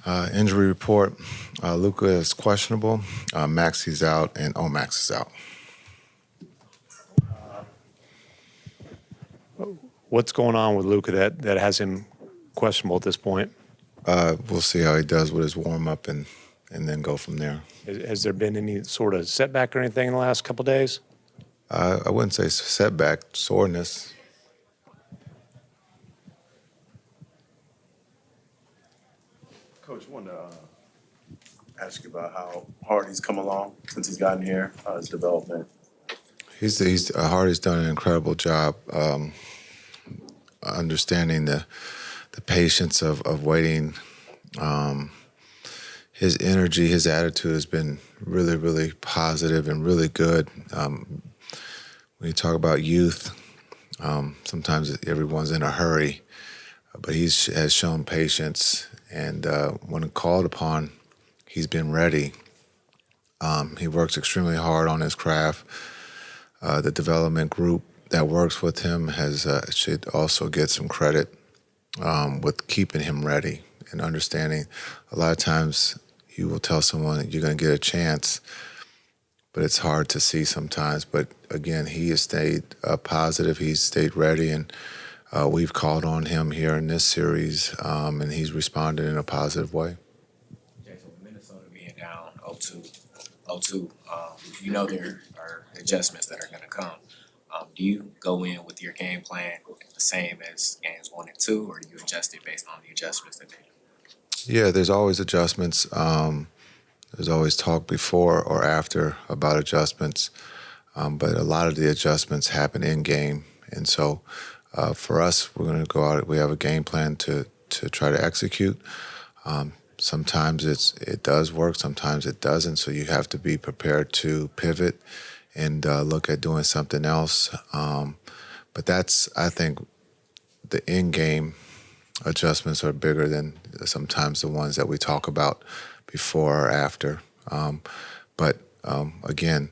Injury report, Luka is questionable, Maxi's out, and Omax is out. What's going on with Luka that has him questionable at this point? We'll see how he does with his warm-up and then go from there. Has there been any sort of setback or anything in the last couple of days? I wouldn't say setback, soreness. Coach, I wanted to ask you about how hard he's come along since he's gotten here, his development. Hardy's done an incredible job understanding the patience of waiting. His energy, his attitude has been really, really positive and really good. When you talk about youth, sometimes everyone's in a hurry, but he has shown patience, and when called upon, he's been ready. He works extremely hard on his craft. The development group that works with him should also get some credit with keeping him ready and understanding. A lot of times you will tell someone that you're going to get a chance, but it's hard to see sometimes. But again, he has stayed positive. He's stayed ready, and we've called on him here in this series, and he's responded in a positive way. Jason, Minnesota being down 0-2, you know there are adjustments that are going to come. Do you go in with your game plan the same as games 1 and 2, or do you adjust it based on the adjustments that they do? Yeah, there's always adjustments. There's always talk before or after about adjustments, but a lot of the adjustments happen in game. And so for us, we're going to go out. We have a game plan to try to execute. Sometimes it does work, sometimes it doesn't. So you have to be prepared to pivot and look at doing something else. But I think, the in-game adjustments are bigger than sometimes the ones that we talk about before or after. But again,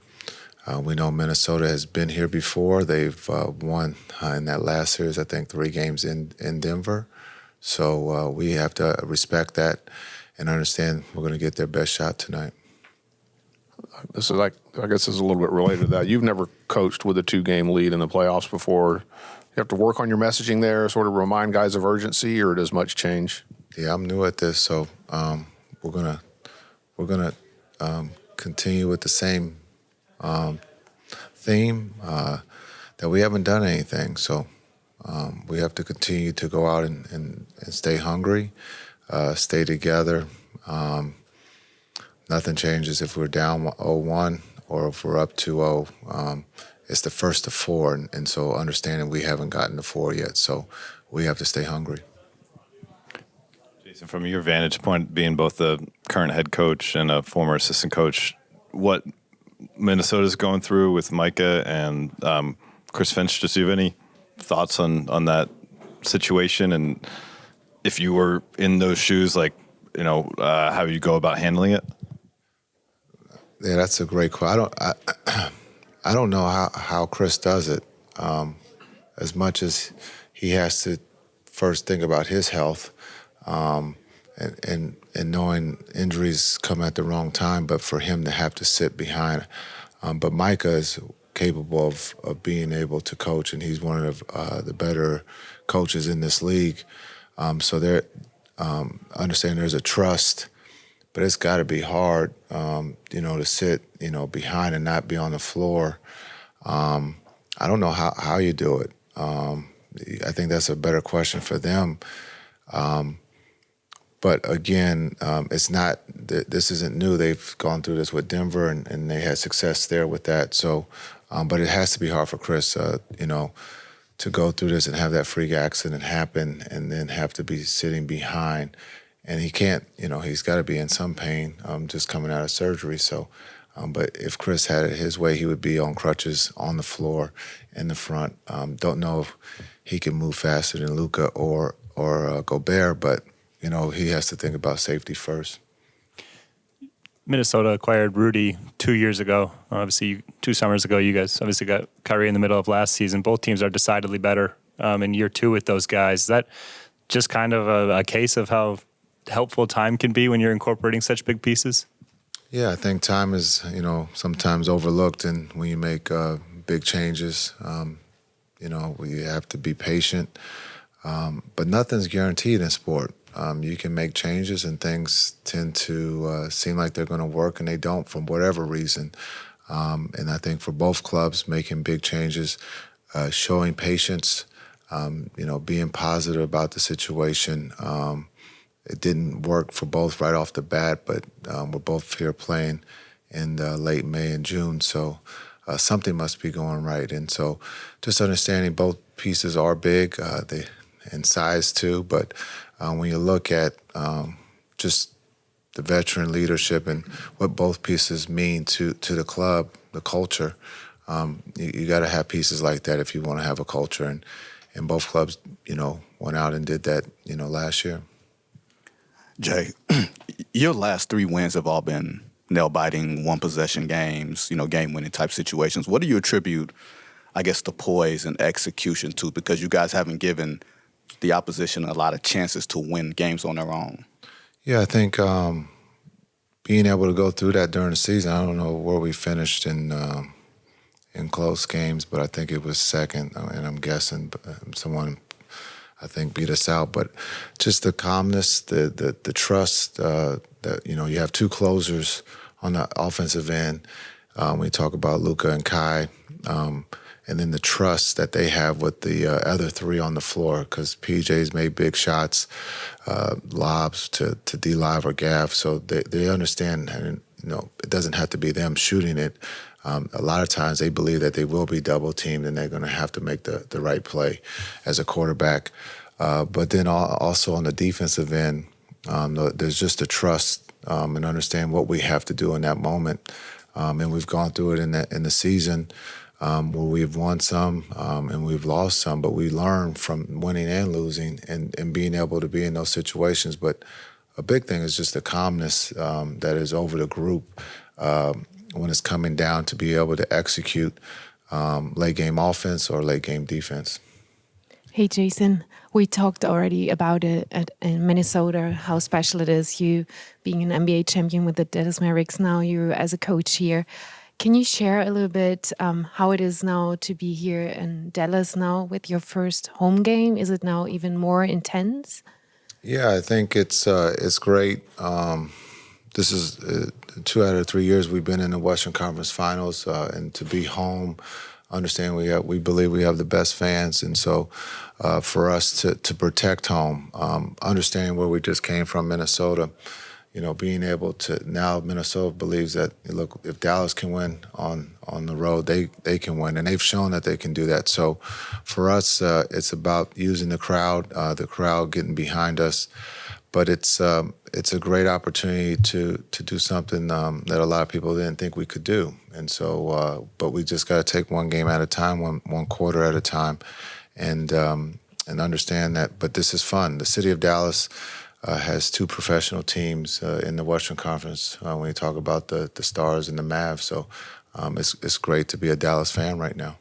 we know Minnesota has been here before. They've won in that last series, I think, 3 games in Denver. So we have to respect that and understand we're going to get their best shot tonight. I guess this is a little bit related to that. You've never coached with a 2-game lead in the playoffs before. You have to work on your messaging there, sort of remind guys of urgency, or does much change? Yeah, I'm new at this, so we're gonna continue with the same theme that we haven't done anything. So we have to continue to go out and stay hungry, stay together. Nothing changes if we're down 0-1 or if we're up 2-0. It's the first of 4, and so understanding we haven't gotten to 4 yet, so we have to stay hungry. Jason, from your vantage point, being both the current head coach and a former assistant coach, what Minnesota's going through with Micah and Chris Finch, do you have any thoughts on that situation? And if you were in those shoes, how you go about handling it? Yeah, that's a great question. I don't know how Chris does it. As much as he has to first think about his health, and knowing injuries come at the wrong time, but for him to have to sit behind. But Micah is capable of being able to coach, and he's one of the better coaches in this league. So there, understand there's a trust. But it's got to be hard, to sit, behind and not be on the floor. I don't know how you do it. I think that's a better question for them. But again, it's not. This isn't new. They've gone through this with Denver, and they had success there with that. So, but it has to be hard for Chris, to go through this and have that freak accident happen, and then have to be sitting behind. And he can't, he's got to be in some pain just coming out of surgery. So, but if Chris had it his way, he would be on crutches on the floor in the front. Don't know if he can move faster than Luka or Gobert, but, he has to think about safety first. Minnesota acquired Rudy 2 years ago. Obviously, 2 summers ago, you guys obviously got Kyrie in the middle of last season. Both teams are decidedly better in year 2 with those guys. Is that just kind of a case of how helpful time can be when you're incorporating such big pieces? Yeah, I think time is, sometimes overlooked, and when you make big changes, we have to be patient. But nothing's guaranteed in sport. You can make changes, and things tend to seem like they're going to work, and they don't for whatever reason. And I think for both clubs, making big changes, showing patience, being positive about the situation. It didn't work for both right off the bat, but we're both here playing in late May and June, so something must be going right. And so just understanding both pieces are big, they in size too, but when you look at just the veteran leadership and what both pieces mean to the club, the culture, you got to have pieces like that if you want to have a culture. And both clubs, went out and did that, last year. Jay, your last 3 wins have all been nail-biting, one-possession games, game-winning type situations. What do you attribute, I guess, the poise and execution to? Because you guys haven't given the opposition a lot of chances to win games on their own. Yeah, I think being able to go through that during the season, I don't know where we finished in close games, but I think it was second, and I'm guessing someone, I think, beat us out. But just the calmness, the trust that, you have 2 closers on the offensive end. We talk about Luka and Kai, and then the trust that they have with the other 3 on the floor, because PJ's made big shots, lobs to D-Live or Gav, so they understand, and it doesn't have to be them shooting it. A lot of times they believe that they will be double teamed and they're going to have to make the right play as a quarterback. But then also on the defensive end, there's just a trust and understand what we have to do in that moment. And we've gone through it in the season where we've won some and we've lost some, but we learn from winning and losing and being able to be in those situations. But a big thing is just the calmness that is over the group when it's coming down to be able to execute late game offense or late game defense. Hey, Jason, we talked already about it in Minnesota, how special it is, you being an NBA champion with the Dallas Mavericks, now you as a coach here. Can you share a little bit how it is now to be here in Dallas now with your first home game? Is it now even more intense? Yeah, I think it's great. This is 2 out of 3 years we've been in the Western Conference Finals, and to be home, understand we believe we have the best fans, and so for us to protect home, understanding where we just came from, Minnesota, being able to, now Minnesota believes that, look, if Dallas can win on the road, they can win, and they've shown that they can do that. So for us, it's about using the crowd getting behind us. But it's a great opportunity to do something that a lot of people didn't think we could do, and so but we just got to take one game at a time, one quarter at a time, and understand that. But this is fun. The city of Dallas has 2 professional teams in the Western Conference when you talk about the Stars and the Mavs. So it's great to be a Dallas fan right now.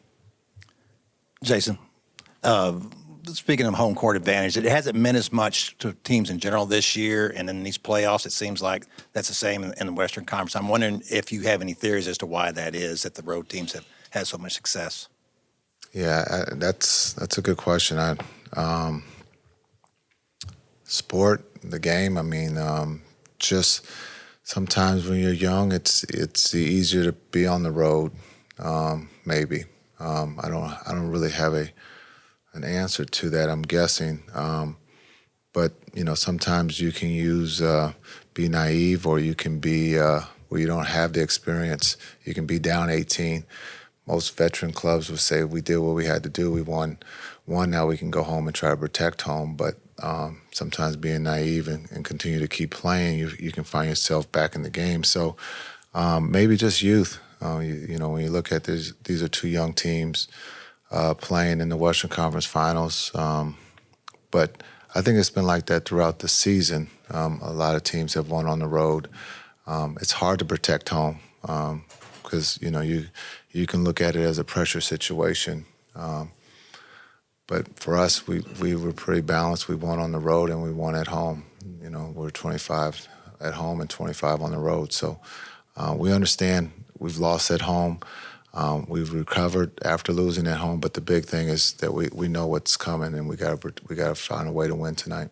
Jason, speaking of home court advantage, it hasn't meant as much to teams in general this year, and in these playoffs, it seems like that's the same in the Western Conference. I'm wondering if you have any theories as to why that is, that the road teams have had so much success. Yeah, that's a good question. Sport, the game. I mean, just sometimes when you're young, it's easier to be on the road. Maybe I don't really have an answer to that. I'm guessing, but sometimes you can be naive, or you can be where you don't have the experience. You can be down 18. Most veteran clubs would say we did what we had to do. We won. Now we can go home and try to protect home. But sometimes being naive and continue to keep playing, you can find yourself back in the game. So maybe just youth. When you look at this, these are 2 young teams playing in the Western Conference Finals. But I think it's been like that throughout the season. A lot of teams have won on the road. It's hard to protect home because you can look at it as a pressure situation. But for us, we were pretty balanced. We won on the road and we won at home. You know, we're 25 at home and 25 on the road. So we understand we've lost at home. We've recovered after losing at home, but the big thing is that we know what's coming, and we got to find a way to win tonight.